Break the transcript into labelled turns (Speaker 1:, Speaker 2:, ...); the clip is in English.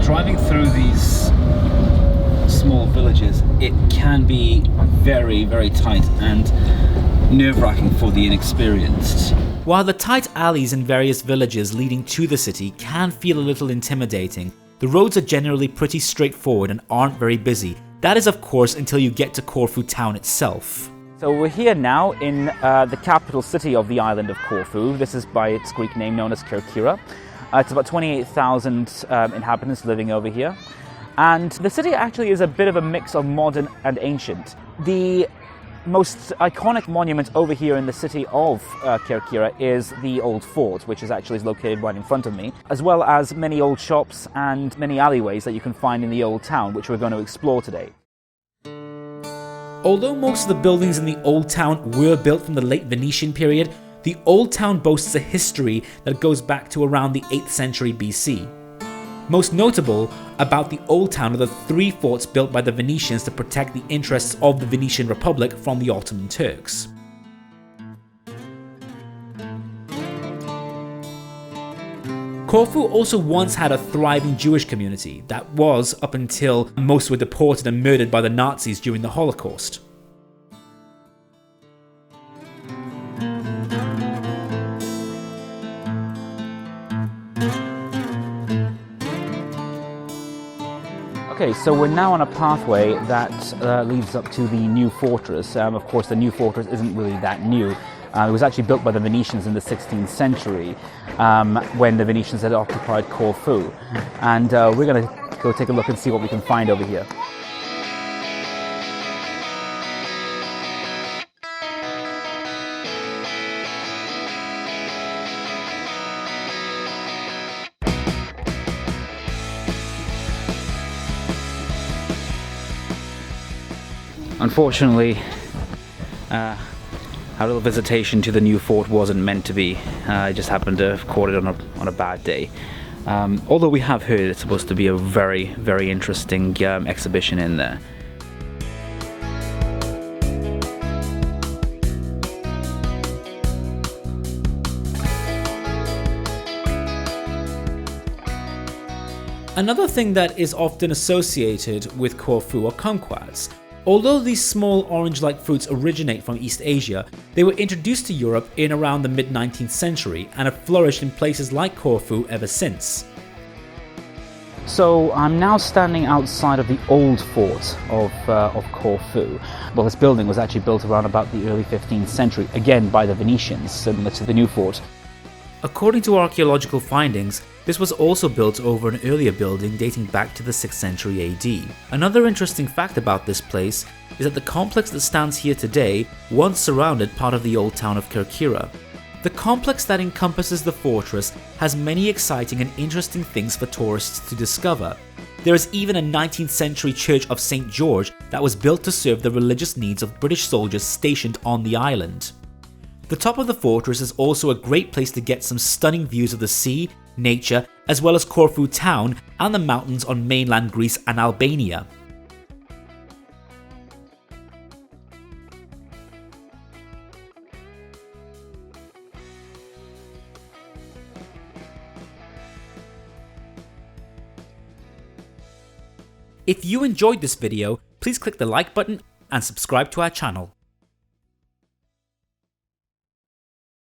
Speaker 1: driving through these small villages, it can be very, very tight and nerve-wracking for the inexperienced.
Speaker 2: While the tight alleys in various villages leading to the city can feel a little intimidating, the roads are generally pretty straightforward and aren't very busy. That is, of course, until you get to Corfu town itself. So we're here now in the capital city of the island of Corfu. This is by its Greek name known as Kerkyra. It's about 28,000 inhabitants living over here. And the city actually is a bit of a mix of modern and ancient. The most iconic monument over here in the city of Kerkyra is the old fort, which is actually located right in front of me, as well as many old shops and many alleyways that you can find in the old town, which we're going to explore today. Although most of the buildings in the old town were built from the late Venetian period, the old town boasts a history that goes back to around the 8th century BC. Most notable about the old town are the 3 forts built by the Venetians to protect the interests of the Venetian Republic from the Ottoman Turks. Corfu also once had a thriving Jewish community that was up until most were deported and murdered by the Nazis during the Holocaust. Okay, so we're now on a pathway that leads up to the new fortress. Of course, the new fortress isn't really that new. It was actually built by the Venetians in the 16th century when the Venetians had occupied Corfu. And we're going to go take a look and see what we can find over here. Unfortunately, our little visitation to the new fort wasn't meant to be. I just happened to have caught it on a bad day. Although we have heard it's supposed to be a very, very interesting exhibition in there. Another thing that is often associated with Corfu are kumquats. Although these small orange-like fruits originate from East Asia, they were introduced to Europe in around the mid-19th century and have flourished in places like Corfu ever since. So I'm now standing outside of the old fort of Corfu. Well, this building was actually built around about the early 15th century, again by the Venetians, similar to the new fort. According to archaeological findings, this was also built over an earlier building dating back to the 6th century AD. Another interesting fact about this place is that the complex that stands here today once surrounded part of the old town of Kerkyra. The complex that encompasses the fortress has many exciting and interesting things for tourists to discover. There is even a 19th century church of St. George that was built to serve the religious needs of British soldiers stationed on the island. The top of the fortress is also a great place to get some stunning views of the sea, nature, as well as Corfu town and the mountains on mainland Greece and Albania. If you enjoyed this video, please click the like button and subscribe to our channel.